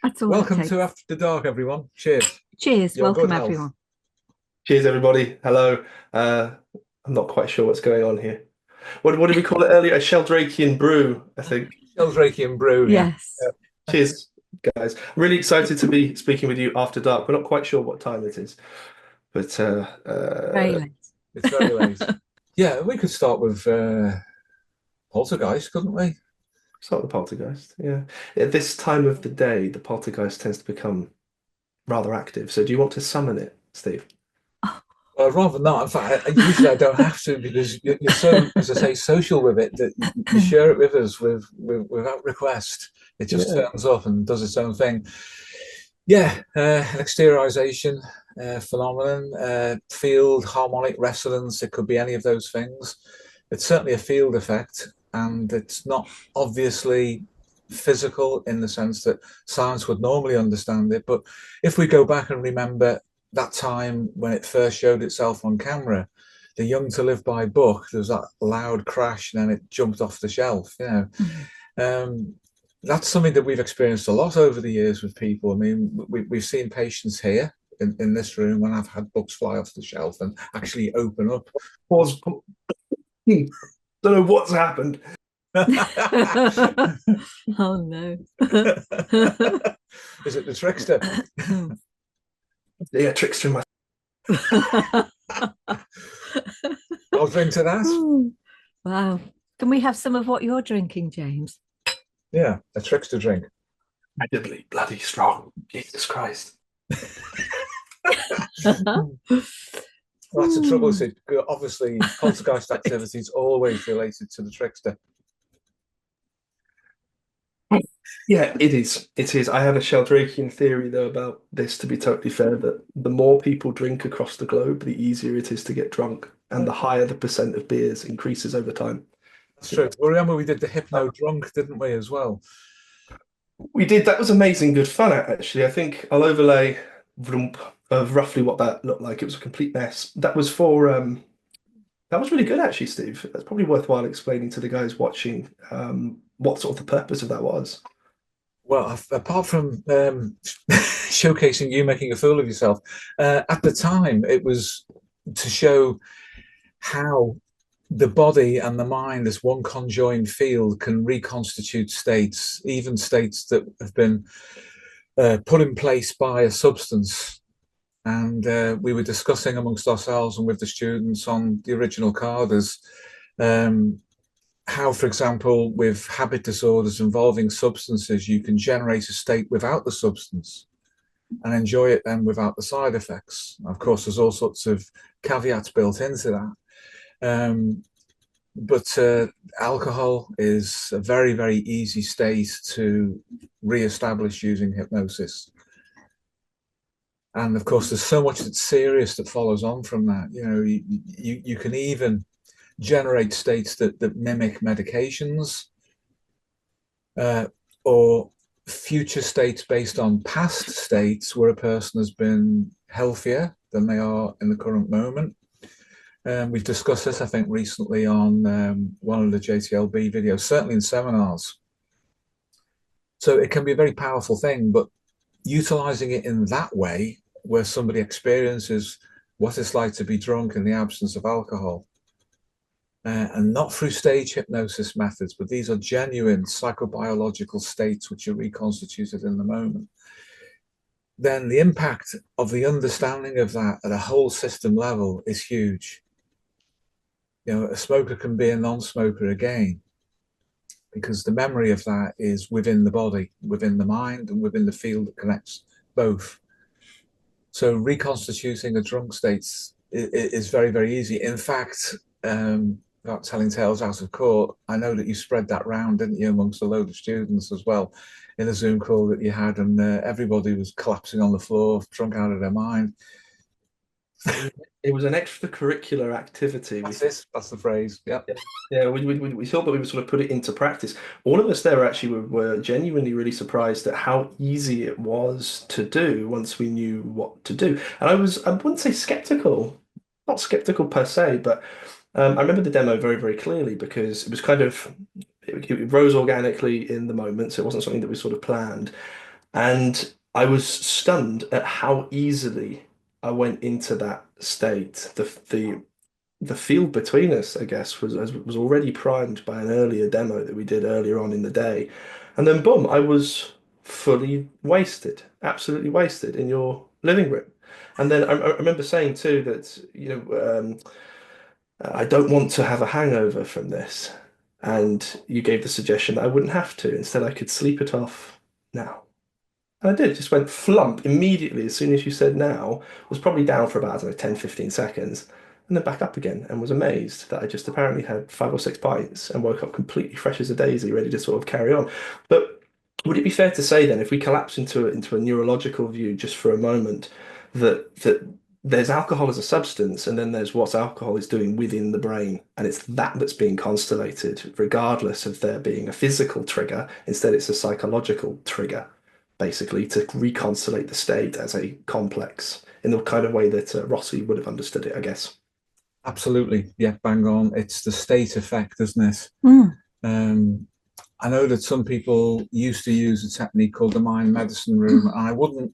That's all it Welcome takes. to After the Dark, everyone. Cheers. Cheers. Your good Welcome, health. everyone. Cheers, everybody. Hello. I'm not quite sure what's going on here. What did we call it earlier? A Sheldrakean brew, I think. Sheldrakean brew, yeah. Yes. Cheers, guys. I'm really excited to be speaking with you after dark. We're not quite sure what time it is, but Very late. It's very late. Yeah, we could start with Poltergeist, couldn't we? start with the poltergeist. Yeah. At this time of the day, the poltergeist tends to become rather active. So do you want to summon it, Steve? Rather not. In fact, usually I don't have to because you're so, as I say, social with it that you share it with us without request. It just turns up and does its own thing. Yeah, an exteriorization phenomenon, field harmonic resonance. It could be any of those things. It's certainly a field effect, and it's not obviously physical in the sense that science would normally understand it. But if we go back and remember that time when it first showed itself on camera, the Jung To Live By book, there was that loud crash and then it jumped off the shelf. That's something that we've experienced a lot over the years with people. I mean, we've seen patients here in this room when I've had books fly off the shelf and actually open up. Pause. Don't know what's happened. Oh no. Is it the Trickster? Yeah, Trickster in my... I'll drink to that. Wow. Can we have some of what you're drinking, James? Yeah, a Trickster drink. Incredibly bloody strong. Jesus Christ. That's the trouble. Sid. Obviously, poltergeist activity is always related to the Trickster. Yeah, it is. It is. I have a Sheldrakean theory, though, about this, to be totally fair, that the more people drink across the globe, the easier it is to get drunk, and the higher the percent of beers increases over time. That's true. Well, remember we did the Hypno-Drunk, didn't we, as well? We did. That was amazing good fun, actually. I think I'll overlay of roughly what that looked like. It was a complete mess. That was for that was really good, actually, Steve. That's probably worthwhile explaining to the guys watching what sort of the purpose of that was. Well, apart from showcasing you making a fool of yourself, at the time it was to show how the body and the mind as one conjoined field can reconstitute states, even states that have been put in place by a substance. And we were discussing amongst ourselves and with the students on the original cadres how, for example, with habit disorders involving substances, you can generate a state without the substance and enjoy it then without the side effects. Of course, there's all sorts of caveats built into that. But alcohol is a very, very easy state to re-establish using hypnosis. And of course, there's so much that's serious that follows on from that. You know, you can even generate states that mimic medications or future states based on past states where a person has been healthier than they are in the current moment. We've discussed this, I think, recently on one of the JTLB videos, certainly in seminars. So it can be a very powerful thing, but utilizing it in that way, where somebody experiences what it's like to be drunk in the absence of alcohol, and not through stage hypnosis methods, but these are genuine psychobiological states which are reconstituted in the moment, then the impact of the understanding of that at a whole system level is huge. You know, a smoker can be a non-smoker again, because the memory of that is within the body, within the mind, and within the field that connects both. So reconstituting a drunk state is very, very easy. In fact, without telling tales out of court, I know that you spread that round, didn't you, amongst a load of students as well, in a Zoom call that you had, and everybody was collapsing on the floor, drunk out of their mind. It was an extracurricular activity. That's the phrase. Yeah. Yeah, we thought that we would sort of put it into practice. All of us there actually were genuinely really surprised at how easy it was to do once we knew what to do. And I wouldn't say skeptical, not skeptical per se, but I remember the demo very, very clearly because it was kind of, it rose organically in the moment, so it wasn't something that we sort of planned. And I was stunned at how easily I went into that state. The field between us, I guess, was already primed by an earlier demo that we did earlier on in the day. And then boom, I was fully wasted, absolutely wasted in your living room. And then I remember saying too that, I don't want to have a hangover from this. And you gave the suggestion that I wouldn't have to. Instead, I could sleep it off now. And I did, just went flump immediately as soon as you said now, was probably down for about, I don't know, 10, 15 seconds, and then back up again and was amazed that I just apparently had 5 or 6 pints and woke up completely fresh as a daisy, ready to sort of carry on. But would it be fair to say then, if we collapse into a neurological view just for a moment, that there's alcohol as a substance, and then there's what alcohol is doing within the brain, and it's that that's being constellated, regardless of there being a physical trigger. Instead, it's a psychological trigger, basically, to reconstellate the state as a complex in the kind of way that Rossi would have understood it, I guess. Absolutely. Yeah, bang on. It's the state effect, isn't it? I know that some people used to use a technique called the mind medicine room, and I wouldn't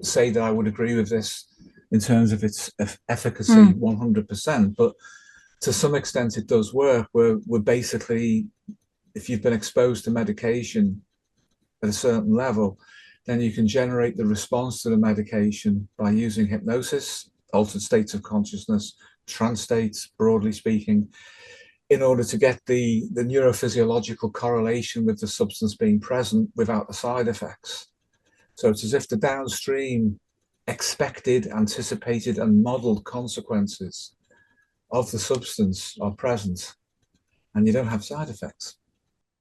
say that I would agree with this in terms of its efficacy 100%, but to some extent it does work. We're basically, if you've been exposed to medication at a certain level, then you can generate the response to the medication by using hypnosis, altered states of consciousness, trance states, broadly speaking, in order to get the neurophysiological correlation with the substance being present without the side effects. So it's as if the downstream expected, anticipated, and modeled consequences of the substance are present, and you don't have side effects.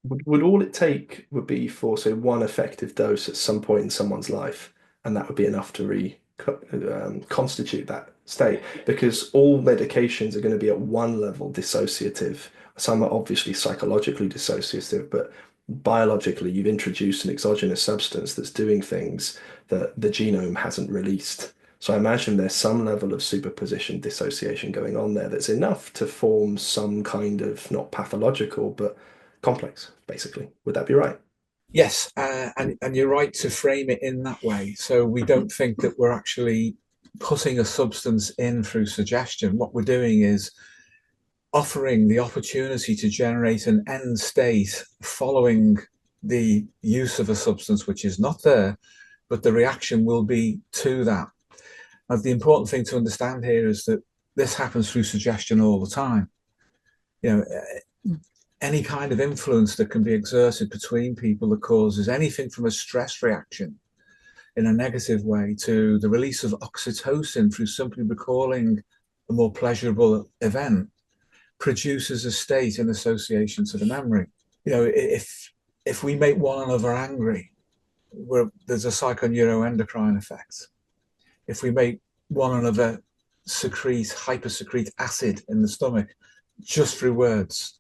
Would all it take would be for, say, one effective dose at some point in someone's life, and that would be enough to constitute that state? Because all medications are going to be at one level dissociative. Some are obviously psychologically dissociative, but biologically, you've introduced an exogenous substance that's doing things that the genome hasn't released. So I imagine there's some level of superposition dissociation going on there that's enough to form some kind of, not pathological, but complex, basically. Would that be right? Yes, and you're right to frame it in that way. So we don't think that we're actually putting a substance in through suggestion. What we're doing is offering the opportunity to generate an end state following the use of a substance which is not there, but the reaction will be to that. Now, the important thing to understand here is that this happens through suggestion all the time. Any kind of influence that can be exerted between people that causes anything from a stress reaction in a negative way to the release of oxytocin through simply recalling a more pleasurable event produces a state in association to the memory. If we make one another angry, there's a psychoneuroendocrine effect. If we make one another hypersecrete acid in the stomach just through words,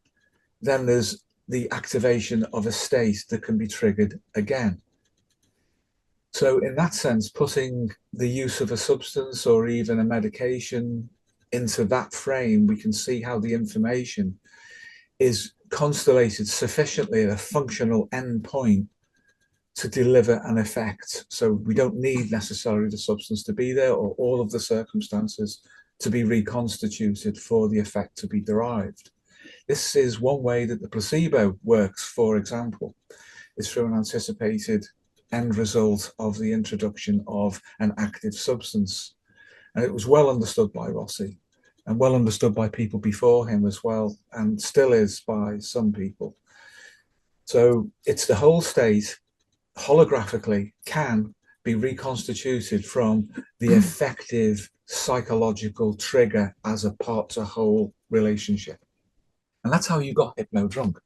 then there's the activation of a state that can be triggered again. So in that sense, putting the use of a substance or even a medication into that frame, we can see how the information is constellated sufficiently at a functional endpoint to deliver an effect. So we don't need necessarily the substance to be there or all of the circumstances to be reconstituted for the effect to be derived. This is one way that the placebo works, for example, is through an anticipated end result of the introduction of an active substance. And it was well understood by Rossi and well understood by people before him as well, and still is by some people. So it's the whole state holographically can be reconstituted from the effective psychological trigger as a part to whole relationship. And that's how you got Hypno-Drunk.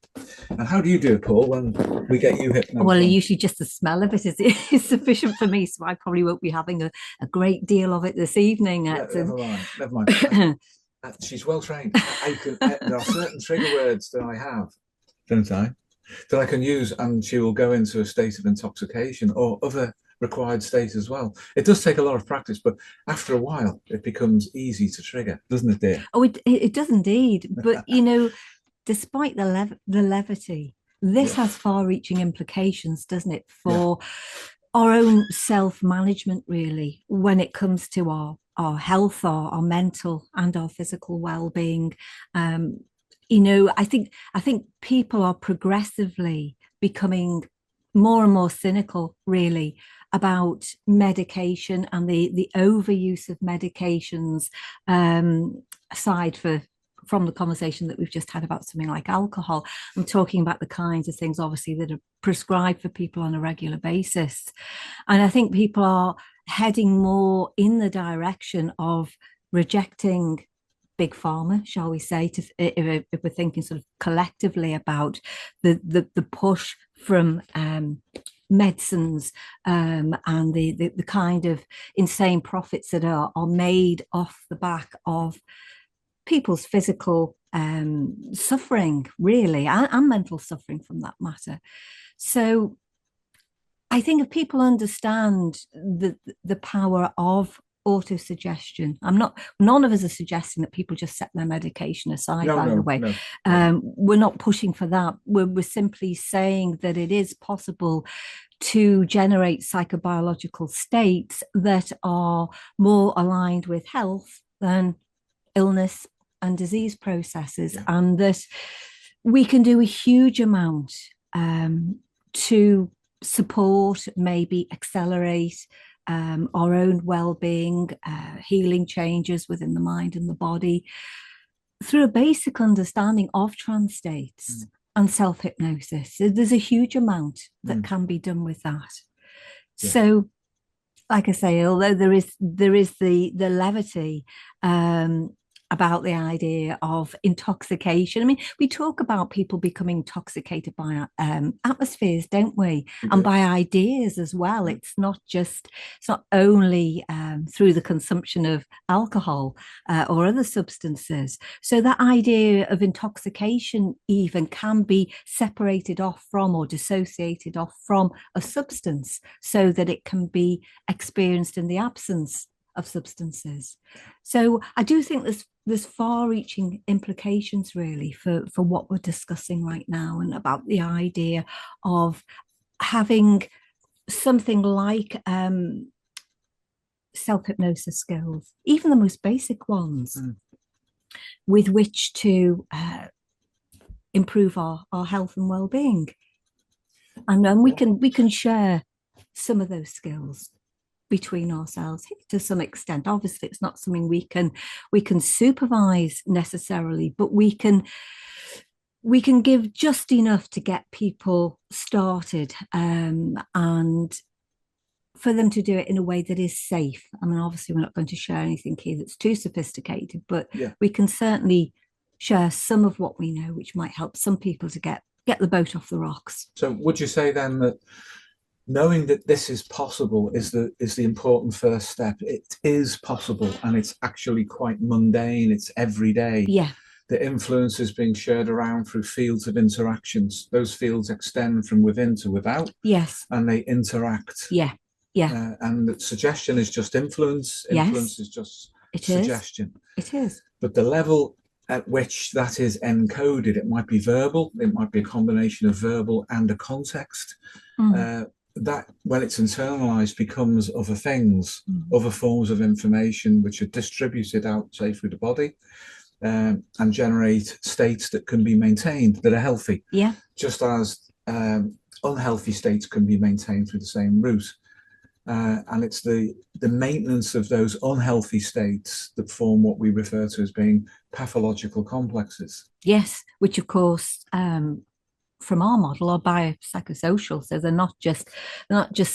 And how do you do it, Paul, when we get you Hypno-Drunk? Well, usually just the smell of it is sufficient for me, so I probably won't be having a great deal of it this evening. Never mind. She's well trained. There are certain trigger words that I have, don't I, that I can use, and she will go into a state of intoxication or other required state as well. It does take a lot of practice, but after a while, it becomes easy to trigger, doesn't it, dear? Oh, it does indeed. But, despite the levity, this has far-reaching implications, doesn't it, for our own self-management, really, when it comes to our health, our mental and our physical well-being. I think people are progressively becoming more and more cynical, really, about medication and the overuse of medications, aside from the conversation that we've just had about something like alcohol. I'm talking about the kinds of things, obviously, that are prescribed for people on a regular basis. And I think people are heading more in the direction of rejecting big pharma, shall we say, if we're thinking sort of collectively about the push from medicines, and the kind of insane profits that are made off the back of people's physical suffering, really, and mental suffering from that matter. So I think if people understand the power of autosuggestion, none of us are suggesting that people just set their medication aside, by the way. We're not pushing for that. We're simply saying that it is possible to generate psychobiological states that are more aligned with health than illness and disease processes, and that we can do a huge amount to support, maybe accelerate our own well-being, healing changes within the mind and the body through a basic understanding of trance states and self-hypnosis. So there's a huge amount that can be done with that. So, like I say, although there is the levity about the idea of intoxication. I mean, we talk about people becoming intoxicated by atmospheres, don't we? And by ideas as well. It's not only through the consumption of alcohol or other substances. So that idea of intoxication even can be separated off from or dissociated off from a substance so that it can be experienced in the absence of substances. So I do think there's far-reaching implications, really, for what we're discussing right now, and about the idea of having something like self-hypnosis skills, even the most basic ones, with which to improve our health and well-being. And then we can share some of those skills between ourselves to some extent. Obviously, it's not something we can supervise necessarily, but we can give just enough to get people started, and for them to do it in a way that is safe. I mean, obviously, we're not going to share anything here that's too sophisticated, but we can certainly share some of what we know, which might help some people to get the boat off the rocks. So would you say then that knowing that this is possible is the important first step? It is possible, and it's actually quite mundane. It's everyday. The influence is being shared around through fields of interactions. Those fields extend from within to without. And they interact. And the suggestion is just influence. Influence is just suggestion. It is. But the level at which that is encoded, it might be verbal. It might be a combination of verbal and a context. That, when it's internalized, becomes other things, other forms of information which are distributed out, say, through the body, and generate states that can be maintained, that are healthy. Just as unhealthy states can be maintained through the same route. And it's the maintenance of those unhealthy states that form what we refer to as being pathological complexes. Which, of course, from our model, are biopsychosocial. So they're not just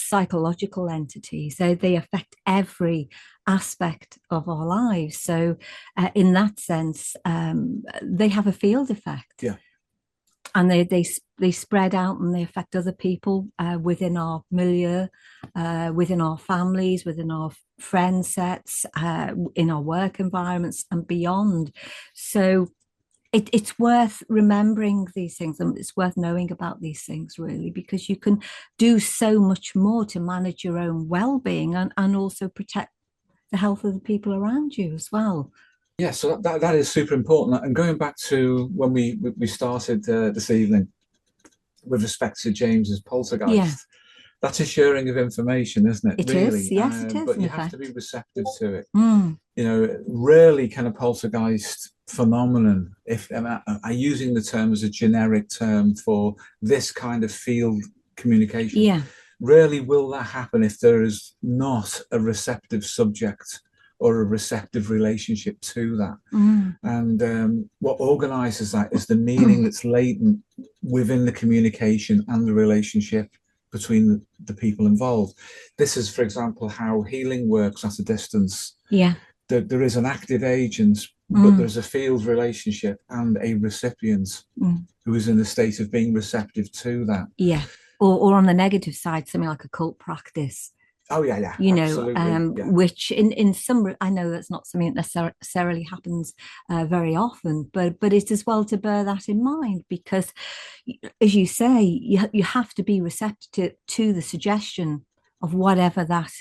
psychological entities. They affect every aspect of our lives. So in that sense, they have a field effect. And they spread out, and they affect other people within our milieu, within our families, within our friend sets, in our work environments and beyond. So it's worth remembering these things, and it's worth knowing about these things, really, because you can do so much more to manage your own well-being and also protect the health of the people around you as well. So that is super important. And going back to when we started this evening with respect to James's Poltergeist, that's a sharing of information, isn't it? It really? is, yes, it is, But in you have to effect. be receptive to it. Mm. You know, rarely can a poltergeist phenomenon, if I'm using the term as a generic term for this kind of field communication, Yeah. rarely will that happen if there is not a receptive subject or a receptive relationship to that. Mm. And what organizes that is the meaning that's latent within the communication and the relationship between the people involved. This is, for example, how healing works at a distance. Yeah. There is an active agent, but there's a field relationship and a recipient who is in a state of being receptive to that. Yeah. Or on the negative side, something like a cult practice. Oh yeah, you know, absolutely. Which in some, I know that's not something that necessarily happens very often, but it is well to bear that in mind, because, as you say, you have to be receptive to the suggestion of whatever that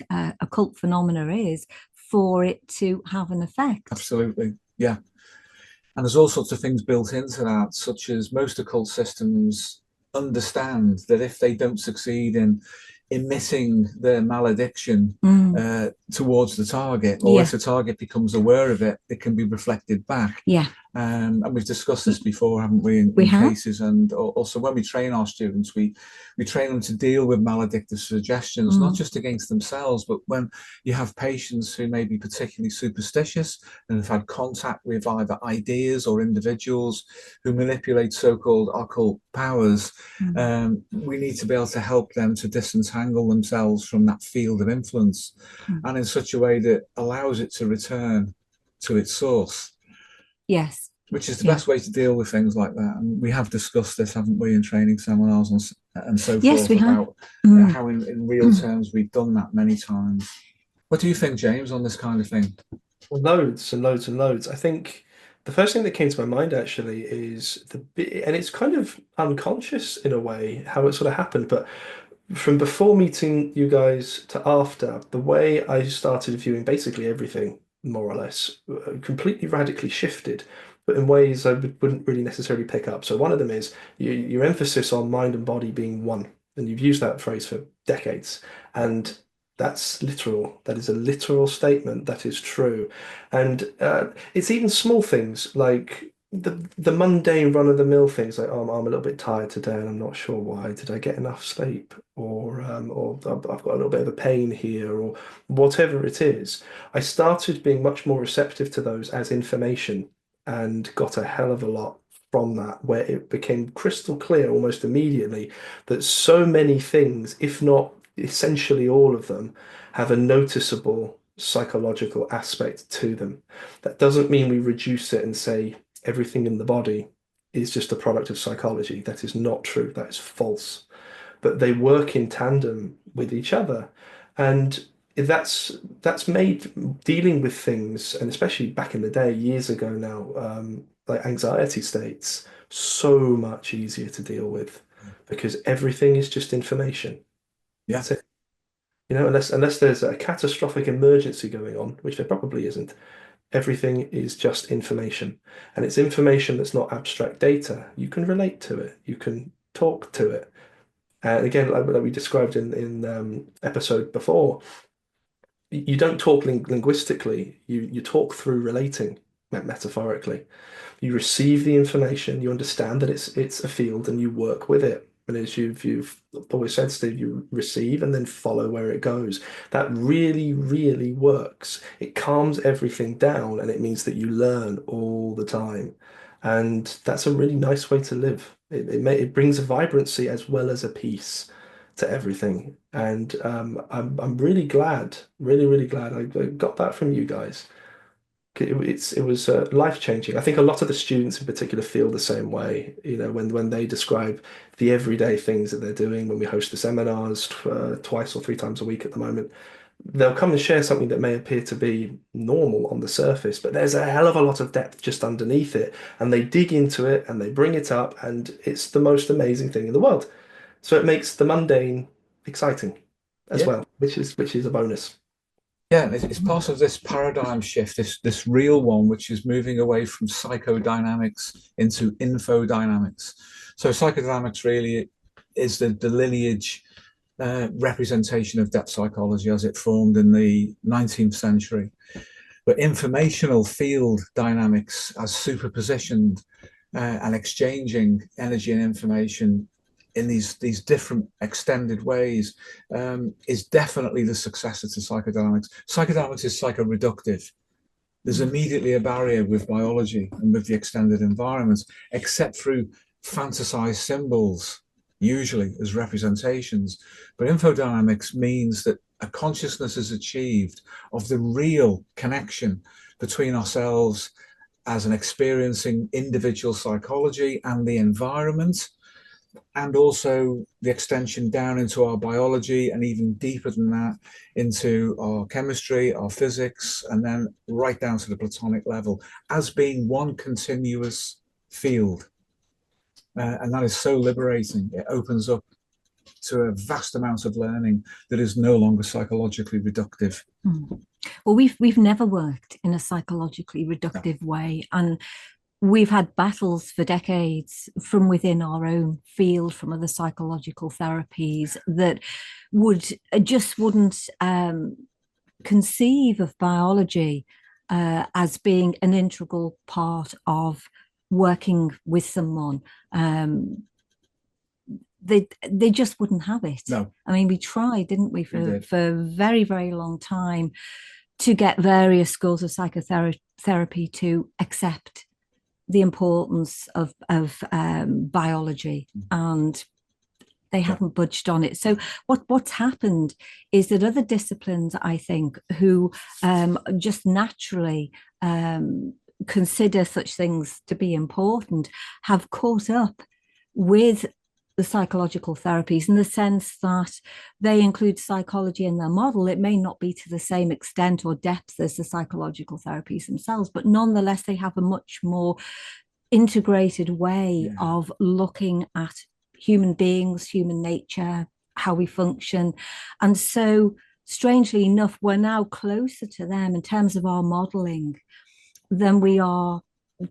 occult phenomena is for it to have an effect. Absolutely, yeah. And there's all sorts of things built into that, such as most occult systems understand that if they don't succeed in emitting their malediction towards the target, or if the target becomes aware of it, it can be reflected back. Yeah. And we've discussed this before, haven't we, in cases. And also when we train our students, we train them to deal with maledictive suggestions, not just against themselves, but when you have patients who may be particularly superstitious and have had contact with either ideas or individuals who manipulate so-called occult powers, we need to be able to help them to disentangle themselves from that field of influence, and in such a way that allows it to return to its source. Yes. Which is the best way to deal with things like that. And we have discussed this, haven't we, in training seminars and so forth, we about have. how in real terms we've done that many times. What do you think, James, on this kind of thing? Loads and loads and loads. I think the first thing that came to my mind actually is and it's kind of unconscious in a way how it sort of happened, but from before meeting you guys to after, the way I started viewing basically everything, more or less, completely radically shifted, but in ways I wouldn't really necessarily pick up. So one of them is your emphasis on mind and body being one, and you've used that phrase for decades, and that's literal. That is a literal statement. That is true, and it's even small things like the mundane run-of-the-mill things, like, oh, I'm a little bit tired today and I'm not sure why. Did I get enough sleep? Or I've got a little bit of a pain here, or whatever it is. I started being much more receptive to those as information and got a hell of a lot from that, where it became crystal clear almost immediately that so many things, if not essentially all of them, have a noticeable psychological aspect to them. That doesn't mean we reduce it and say everything in the body is just a product of psychology. That is not true. That is false. But they work in tandem with each other. And that's made dealing with things, and especially back in the day, years ago now, like anxiety states, so much easier to deal with, because everything is just information. Yeah. That's it. You know, unless there's a catastrophic emergency going on, which there probably isn't, everything is just information. And it's information that's not abstract data. You can relate to it. You can talk to it. And again, like we described in episode before, you don't talk linguistically. You talk through relating, metaphorically. You receive the information. You understand that it's a field, and you work with it. And as you've always said, Steve, you receive and then follow where it goes. That really, really works. It calms everything down, and it means that you learn all the time. And that's a really nice way to live. It brings a vibrancy as well as a peace to everything. And I'm really glad, really, really glad I got that from you guys. It was life-changing. I think a lot of the students in particular feel the same way, you know, when they describe the everyday things that they're doing, when we host the seminars twice or three times a week at the moment. They'll come and share something that may appear to be normal on the surface, but there's a hell of a lot of depth just underneath it, and they dig into it and they bring it up, and it's the most amazing thing in the world. So it makes the mundane exciting as well, which is a bonus. Yeah, it's part of this paradigm shift, this real one, which is moving away from psychodynamics into infodynamics. So psychodynamics really is the lineage representation of depth psychology as it formed in the 19th century. But informational field dynamics as superpositioned and exchanging energy and information in these different extended ways is definitely the successor to psychodynamics. Psychodynamics is psycho-reductive. There's immediately a barrier with biology and with the extended environment, except through fantasized symbols, usually as representations. But infodynamics means that a consciousness is achieved of the real connection between ourselves as an experiencing individual psychology and the environment, and also the extension down into our biology, and even deeper than that into our chemistry, our physics, and then right down to the platonic level as being one continuous field. And that is so liberating. It opens up to a vast amount of learning that is no longer psychologically reductive. Well, we've never worked in a psychologically reductive way, and we've had battles for decades from within our own field, from other psychological therapies that wouldn't conceive of biology as being an integral part of working with someone. They just wouldn't have it. No. I mean, we tried, didn't we, for a very, very long time to get various schools of psychotherapy to accept the importance of biology, and they haven't budged on it. So what's happened is that other disciplines, I think, who just naturally consider such things to be important, have caught up with the psychological therapies in the sense that they include psychology in their model. It may not be to the same extent or depth as the psychological therapies themselves, but nonetheless, they have a much more integrated way of looking at human beings, human nature, how we function. And so, strangely enough, we're now closer to them in terms of our modeling than we are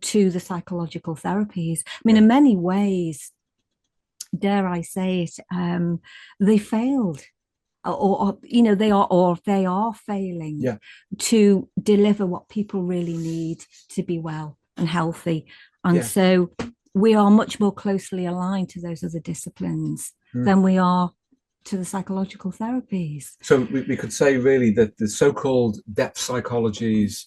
to the psychological therapies. I mean, in many ways, dare I say it, they failed, or they are failing to deliver what people really need to be well and healthy. And so we are much more closely aligned to those other disciplines than we are to the psychological therapies. So we could say really that the so-called depth psychologies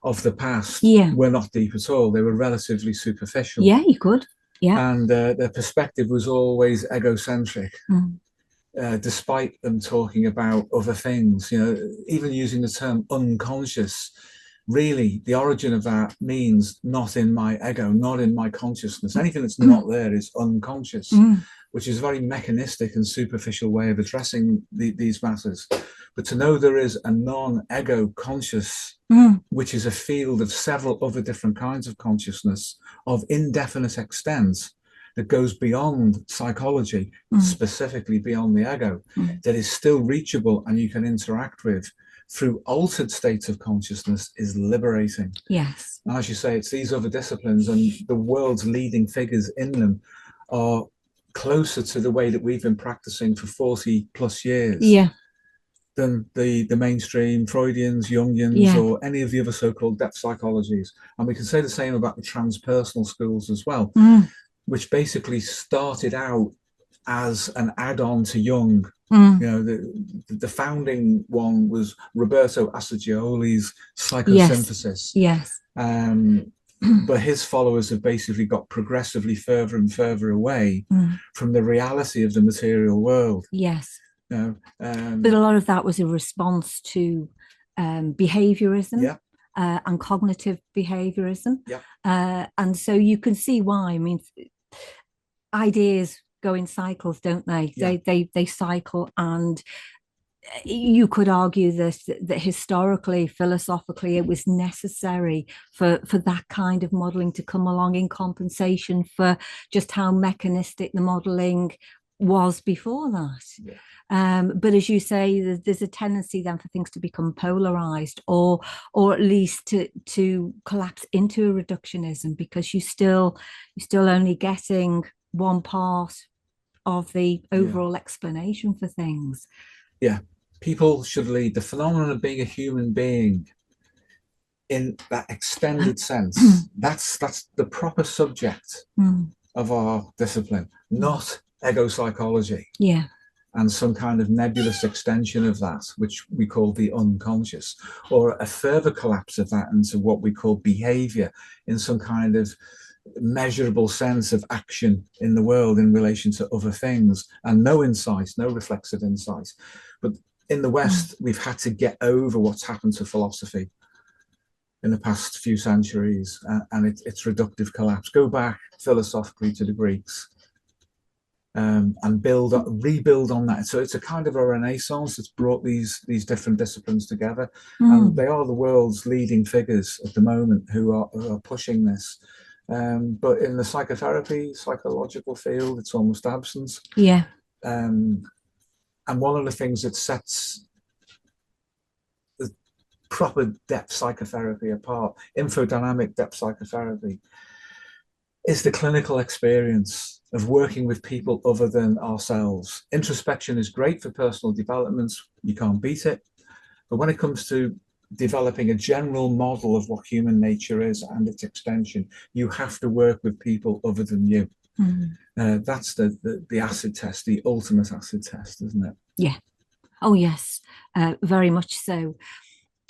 of the past were not deep at all. They were relatively superficial. Yeah, you could. Yeah. And their perspective was always egocentric, despite them talking about other things, even using the term unconscious. Really, the origin of that means not in my ego, not in my consciousness. Anything that's not there is unconscious, which is a very mechanistic and superficial way of addressing these matters. But to know there is a non-ego conscious, which is a field of several other different kinds of consciousness of indefinite extent that goes beyond psychology, specifically beyond the ego, that is still reachable and you can interact with through altered states of consciousness, is liberating. Yes. And as you say, it's these other disciplines, and the world's leading figures in them are closer to the way that we've been practicing for 40 plus years than the mainstream Freudians, Jungians, or any of the other so-called depth psychologies. And we can say the same about the transpersonal schools as well, which basically started out as an add-on to Jung. The founding one was Roberto Assagioli's psychosynthesis. Yes. But his followers have basically got progressively further and further away from the reality of the material world. Yes. But a lot of that was a response to behaviorism and cognitive behaviorism. And so you can see why. I mean, ideas go in cycles, don't they? They cycle, and you could argue that historically, philosophically, it was necessary for that kind of modeling to come along in compensation for just how mechanistic the modeling was before that. But as you say, there's a tendency then for things to become polarized, or at least to collapse into a reductionism, because you're still only getting one part of the overall explanation for things. Yeah, people should lead the phenomenon of being a human being in that extended sense. That's the proper subject of our discipline, not ego psychology. Yeah. And some kind of nebulous extension of that, which we call the unconscious, or a further collapse of that into what we call behavior in some kind of measurable sense of action in the world in relation to other things, and no insight, no reflexive insight. But in the West, we've had to get over what's happened to philosophy in the past few centuries and its reductive collapse. Go back philosophically to the Greeks. And rebuild on that. So it's a kind of a renaissance that's brought these different disciplines together, and they are the world's leading figures at the moment who are pushing this. But in the psychotherapy, psychological field, it's almost absent. Yeah. And one of the things that sets the proper depth psychotherapy apart, infodynamic depth psychotherapy, is the clinical experience of working with people other than ourselves. Introspection is great for personal development. You can't beat it. But when it comes to developing a general model of what human nature is and its extension, you have to work with people other than you. That's the acid test, the ultimate acid test, isn't it? Yeah. Oh, yes, very much so.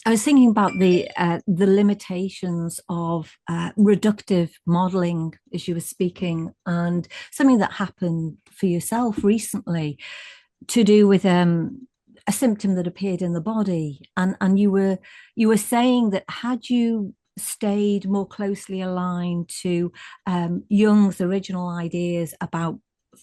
I was thinking about the limitations of reductive modeling as you were speaking, and something that happened for yourself recently to do with a symptom that appeared in the body, and you were saying that had you stayed more closely aligned to Jung's original ideas about,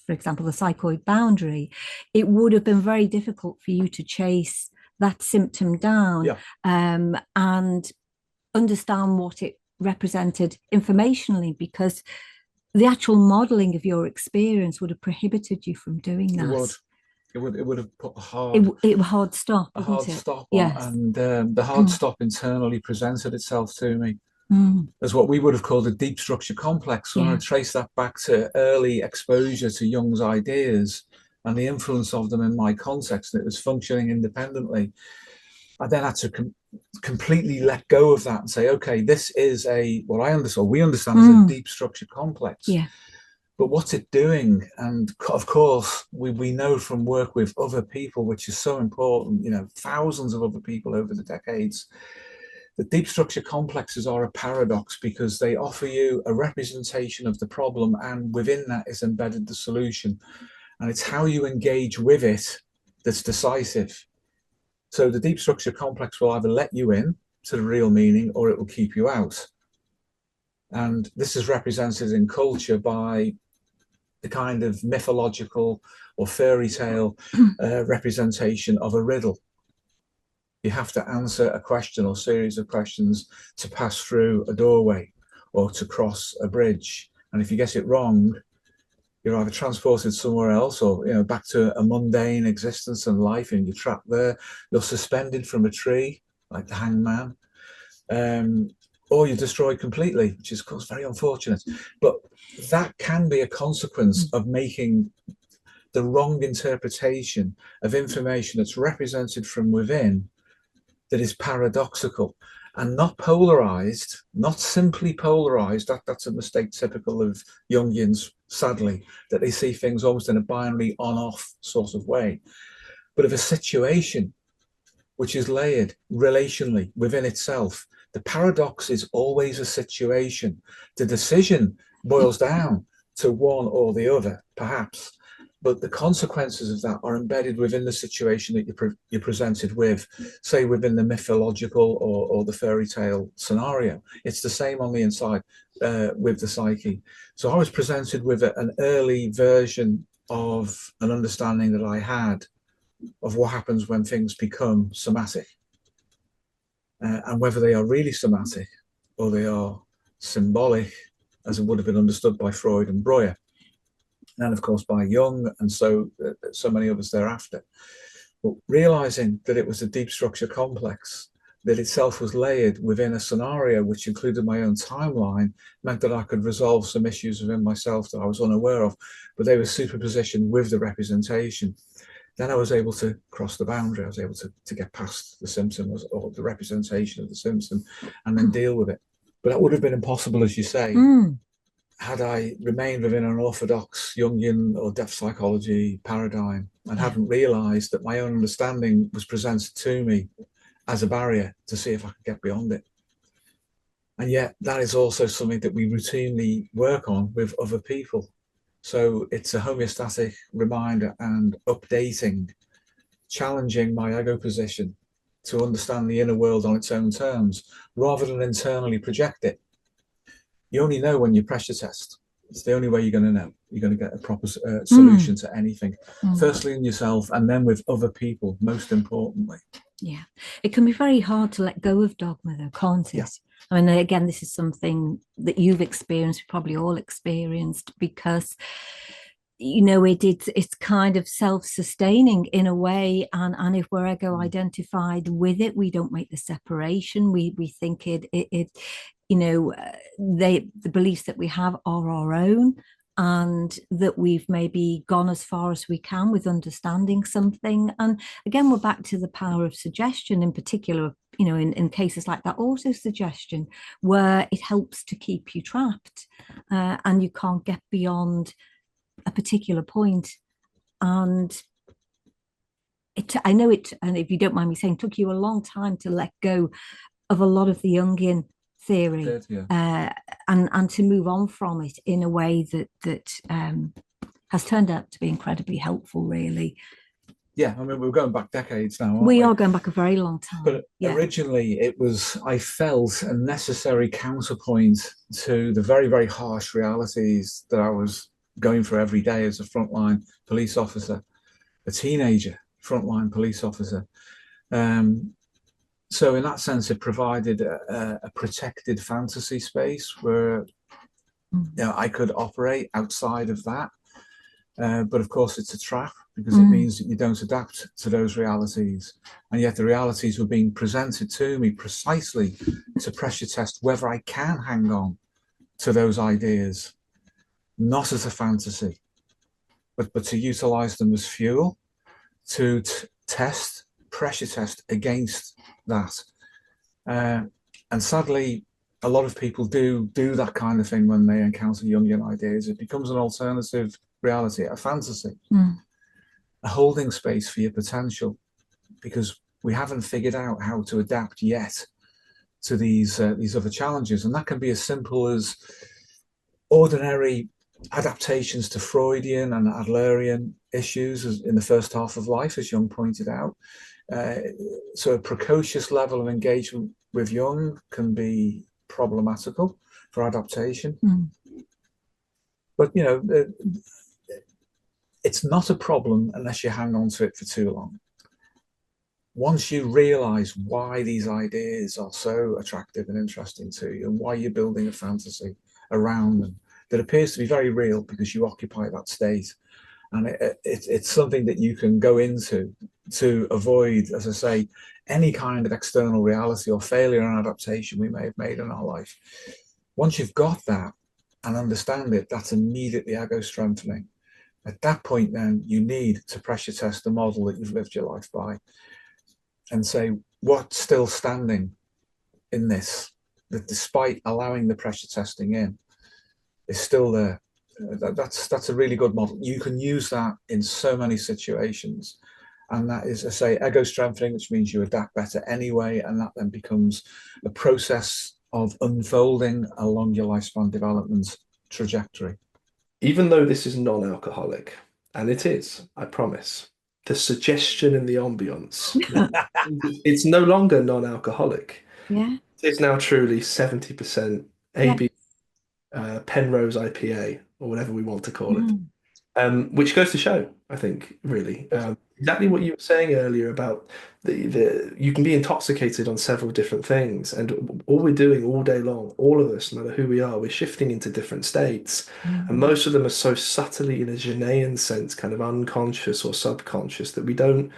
for example, the psychoid boundary, it would have been very difficult for you to chase that symptom down and understand what it represented informationally, because the actual modeling of your experience would have prohibited you from doing that. It would have put a hard stop, yes. And the hard stop internally presented itself to me as what we would have called a deep structure complex. When I trace that back to early exposure to Jung's ideas and the influence of them in my context, and it was functioning independently, I then had to completely let go of that and say, okay, this is what we understand as a deep structure complex. Yeah. But what's it doing? And of course, we know from work with other people, which is so important, thousands of other people over the decades, the deep structure complexes are a paradox because they offer you a representation of the problem, and within that is embedded the solution. And it's how you engage with it that's decisive. So the deep structure complex will either let you in to the real meaning, or it will keep you out. And this is represented in culture by the kind of mythological or fairy tale representation of a riddle. You have to answer a question or series of questions to pass through a doorway or to cross a bridge. And if you get it wrong, you're either transported somewhere else, or back to a mundane existence and life, and you're trapped there. You're suspended from a tree, like the hangman, or you're destroyed completely, which is, of course, very unfortunate. But that can be a consequence of making the wrong interpretation of information that's represented from within, that is paradoxical and not polarized, not simply polarized. That's a mistake typical of Jungians, sadly, that they see things almost in a binary on-off sort of way, but of a situation which is layered relationally within itself. The paradox is always a situation. The decision boils down to one or the other, perhaps, but the consequences of that are embedded within the situation that you're presented with, say within the mythological or the fairy tale scenario. It's the same on the inside with the psyche. So I was presented with an early version of an understanding that I had of what happens when things become somatic, and whether they are really somatic or they are symbolic, as it would have been understood by Freud and Breuer, and of course by Jung, and so many others thereafter. But realizing that it was a deep structure complex that itself was layered within a scenario which included my own timeline, meant that I could resolve some issues within myself that I was unaware of, but they were superpositioned with the representation. Then I was able to cross the boundary. I was able to get past the symptom or the representation of the symptom and then deal with it. But that would have been impossible, as you say, had I remained within an orthodox Jungian or depth psychology paradigm and hadn't realized that my own understanding was presented to me as a barrier to see if I could get beyond it. And yet that is also something that we routinely work on with other people. So it's a homeostatic reminder and updating, challenging my ego position to understand the inner world on its own terms, rather than internally project it. You only know when you pressure test. It's the only way you're going to know. You're going to get a proper solution to anything. Firstly in yourself, and then with other people, most importantly. Yeah. It can be very hard to let go of dogma, though, can't it? Yeah. I mean, again, this is something that you've experienced, we've probably all experienced, because it's kind of self-sustaining in a way, and if we're ego identified with it, we don't make the separation. We think the beliefs that we have are our own, and that we've maybe gone as far as we can with understanding something. And again, we're back to the power of suggestion, in particular, in cases like that auto-suggestion, where it helps to keep you trapped, and you can't get beyond a particular point. And I know it, and if you don't mind me saying, took you a long time to let go of a lot of the Jungian theory, and to move on from it in a way that has turned out to be incredibly helpful, really. Yeah, I mean, we're going back decades now, aren't we are going back a very long time. But originally it was, I felt, a necessary counterpoint to the very, very harsh realities that I was going through every day as a frontline police officer, a teenager frontline police officer. So in that sense, it provided a protected fantasy space where I could operate outside of that. But of course, it's a trap, because it means that you don't adapt to those realities. And yet the realities were being presented to me precisely to pressure test whether I can hang on to those ideas, not as a fantasy, but to utilize them as fuel to pressure test against that. And sadly, a lot of people do that kind of thing when they encounter Jungian ideas. It becomes an alternative reality, a fantasy, a holding space for your potential, because we haven't figured out how to adapt yet to these other challenges. And that can be as simple as ordinary adaptations to Freudian and Adlerian issues in the first half of life, as Jung pointed out. So a precocious level of engagement with Jung can be problematical for adaptation. But, it's not a problem unless you hang on to it for too long. Once you realize why these ideas are so attractive and interesting to you, and why you're building a fantasy around them that appears to be very real because you occupy that state, and it's something that you can go into to avoid, as I say, any kind of external reality or failure and adaptation we may have made in our life. Once you've got that and understand it, that's immediately ego strengthening. At that point, then, you need to pressure test the model that you've lived your life by and say, what's still standing in this, that despite allowing the pressure testing in, is still there. That's a really good model. You can use that in so many situations. And that is, I say, ego strengthening, which means you adapt better anyway. And that then becomes a process of unfolding along your lifespan development trajectory. Even though this is non-alcoholic, and it is, I promise, the suggestion in the ambience, it's no longer non-alcoholic. Yeah. It's now truly 70% AB, Penrose IPA, or whatever we want to call it. Which goes to show, I think, really, exactly what you were saying earlier about the you can be intoxicated on several different things, and all we're doing all day long, all of us, no matter who we are, we're shifting into different states, and most of them are so subtly, in a Jungian sense, kind of unconscious or subconscious, that we don't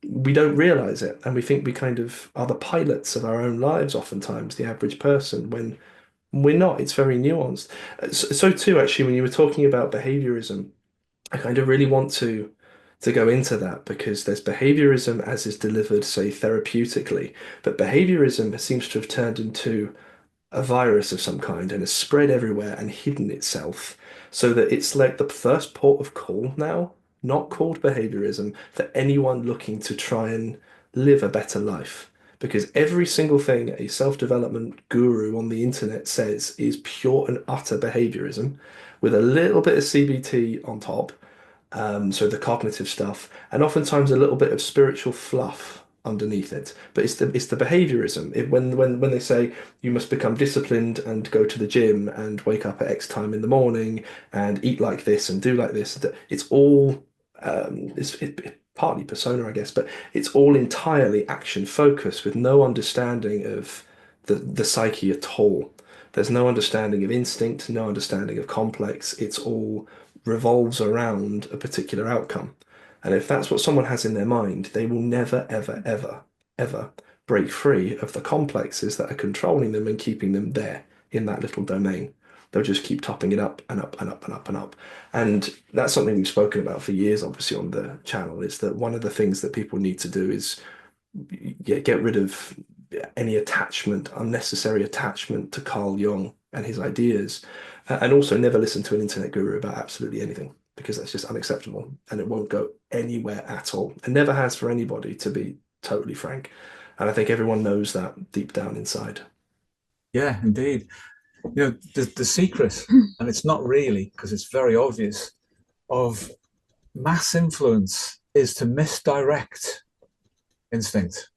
we don't realize it, and we think we kind of are the pilots of our own lives oftentimes, the average person, when we're not. It's very nuanced. So too, actually, when you were talking about behaviorism, I kind of really want to go into that, because there's behaviorism as is delivered, say, therapeutically, but behaviorism seems to have turned into a virus of some kind and has spread everywhere and hidden itself, so that it's like the first port of call now, not called behaviorism, for anyone looking to try and live a better life. Because every single thing a self-development guru on the internet says is pure and utter behaviorism, with a little bit of CBT on top, so the cognitive stuff, and oftentimes a little bit of spiritual fluff underneath it. But it's the behaviorism. When they say you must become disciplined and go to the gym and wake up at X time in the morning and eat like this and do like this, it's all partly persona, I guess, but it's all entirely action focused with no understanding of the psyche at all. There's no understanding of instinct, no understanding of complex. It's all revolves around a particular outcome. And if that's what someone has in their mind, they will never, ever, ever, ever break free of the complexes that are controlling them and keeping them there in that little domain. They'll just keep topping it up and up and up and up and up. And that's something we've spoken about for years, obviously, on the channel, is that one of the things that people need to do is get rid of any attachment, unnecessary attachment to Carl Jung and his ideas, and also never listen to an internet guru about absolutely anything, because that's just unacceptable and it won't go anywhere at all, and never has for anybody, to be totally frank. And I think everyone knows that deep down inside. Yeah, indeed. The secret, and it's not really, because it's very obvious, of mass influence is to misdirect instinct.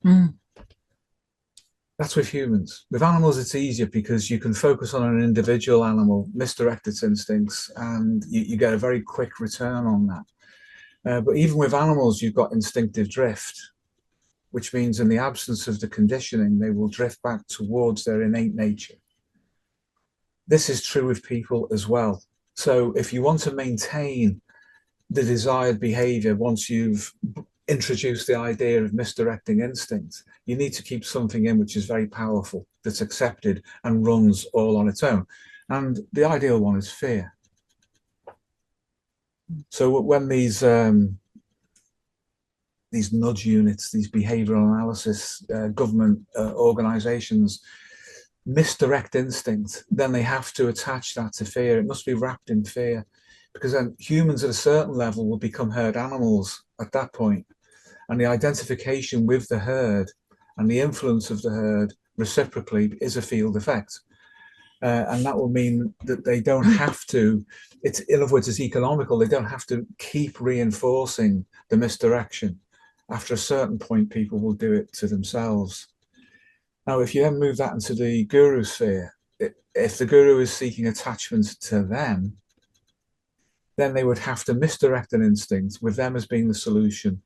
That's with humans. With animals, it's easier because you can focus on an individual animal, misdirect its instincts, and you get a very quick return on that. But even with animals, you've got instinctive drift, which means in the absence of the conditioning, they will drift back towards their innate nature. This is true with people as well. So if you want to maintain the desired behavior, once you've introduced the idea of misdirecting instinct, you need to keep something in which is very powerful, that's accepted and runs all on its own. And the ideal one is fear. So when these nudge units, these behavioral analysis, government organizations misdirect instinct, then they have to attach that to fear. It must be wrapped in fear, because then humans at a certain level will become herd animals at that point. And the identification with the herd and the influence of the herd reciprocally is a field effect. And that will mean that they don't have to, in other words, it's economical. They don't have to keep reinforcing the misdirection. After a certain point, people will do it to themselves. Now, if you then move that into the guru sphere, if the guru is seeking attachment to them, then they would have to misdirect an instinct with them as being the solution,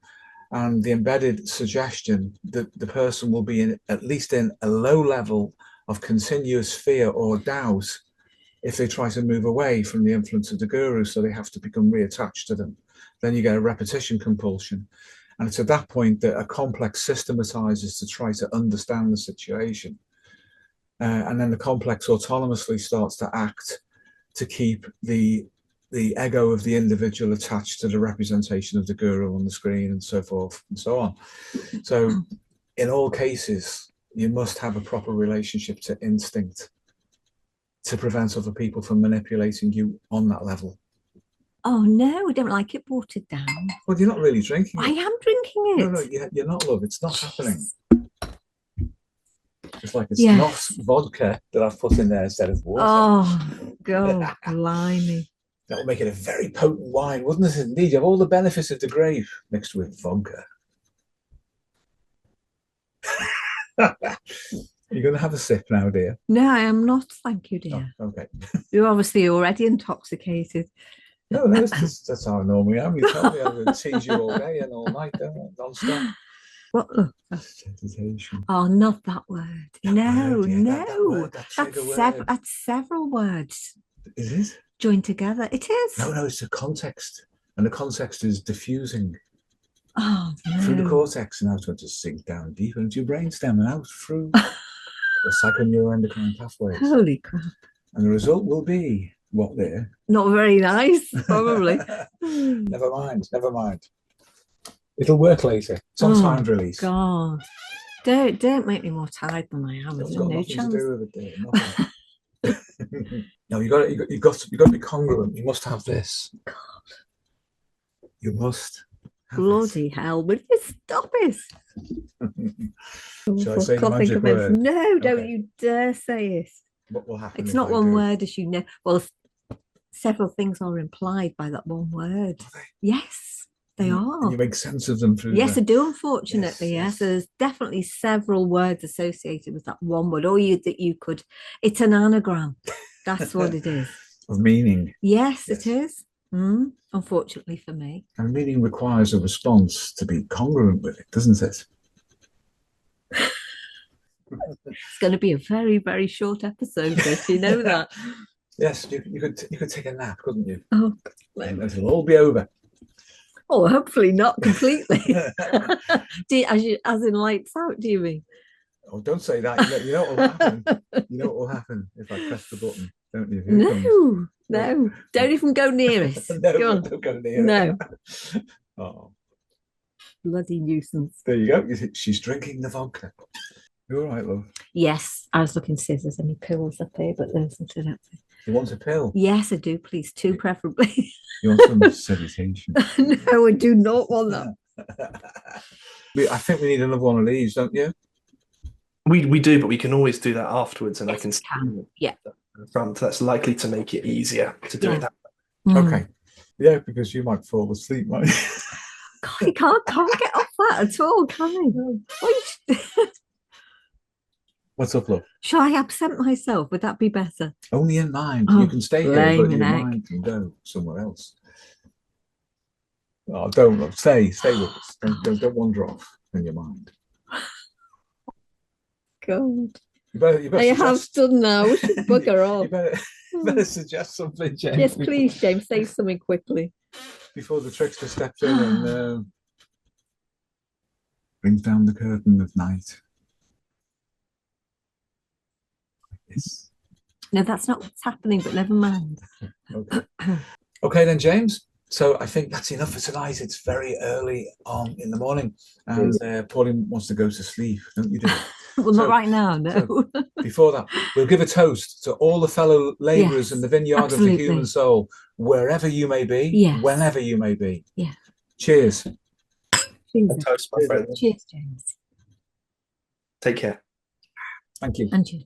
and the embedded suggestion that the person will be at least in a low level of continuous fear or doubt if they try to move away from the influence of the guru, so they have to become reattached to them. Then you get a repetition compulsion. And it's at that point that a complex systematizes to try to understand the situation. And then the complex autonomously starts to act to keep the ego of the individual attached to the representation of the guru on the screen, and so forth and so on. So in all cases, you must have a proper relationship to instinct to prevent other people from manipulating you on that level. Oh no, I don't like it watered down. Well, you're not really drinking it. I am drinking it. No, you're not, love. It's not happening. It's like it's not vodka that I've put in there instead of water. Oh, God, blimey. That would make it a very potent wine, wouldn't it? Indeed, you have all the benefits of the grape mixed with vodka. You're going to have a sip now, dear? No, I am not, thank you, dear. Oh, okay. You're obviously already intoxicated. No, that's how I normally am. You tell me I'm going to tease you all day and all night, non-stop. What? Oh, not that word. No, no. That's several words. Is it? Joined together. It is. No, it's a context. And the context is diffusing. Oh, through the no. cortex, and now it's going to sink down deeper into your brainstem and out through the psychoneuroendocrine pathways. Holy crap. And the result will be what there? Not very nice, probably. Never mind, never mind. It'll work later. It's on timed release. God. Don't make me more tired than I am. It's There's got no nothing chance. to do with it, dear. Nothing. No, you've got to be congruent. You must have this. God. You must. Bloody hell, will you stop it? Shall I say the magic word? No, don't you dare say it. What will happen? It's not one word, as you know. Well, several things are implied by that one word. Yes, they are. And you make sense of them through. Yes, I do, unfortunately. Yes. There's definitely several words associated with that one word, or you could. It's an anagram. That's what it is. Of meaning. Yes, it is. Unfortunately for me. And meaning requires a response to be congruent with it, doesn't it? It's going to be a very, very short episode, Chris. You know that. Yes, you could take a nap, couldn't you? Oh, and it'll all be over. Oh, hopefully not completely. As in lights out, do you mean? Oh, don't say that. You know what will happen. You know what will happen if I press the button, don't you? No. Don't even go near it. No, don't go near it. Oh. Bloody nuisance. There you go. She's drinking the vodka. You all right, love? Yes. I was looking to see if there's any pills up here, but there's nothing up there. You want a pill? Yes, I do, please. 2 preferably. You want some sedation? No, I do not want that. I think we need another one of these, don't you? We do, but we can always do that afterwards, and yes, I can yeah. front. That's likely to make it easier to do it that way. Okay. Yeah, because you might fall asleep, right? God, you can't get off that at all, can you? What's up, love? Shall I absent myself? Would that be better? Only in mind. You can stay here, but your mind can go somewhere else. Oh, don't, love. Stay with us. Don't wander off in your mind. God. You better I have done now. We should bugger off. You better suggest something, James. Yes, please, James. Say something quickly. Before the trickster steps in and brings down the curtain of night. Yes. No, that's not what's happening, but never mind. Okay. Okay, then, James. So I think that's enough for tonight. It's very early on in the morning, and Pauline wants to go to sleep, don't you, dear? Well, not right now, no. So before that, we'll give a toast to all the fellow labourers in the vineyard of the human soul, wherever you may be, whenever you may be. Yeah. Cheers. Cheers. A toast, my friend. Cheers, James. Take care. Thank you. And you.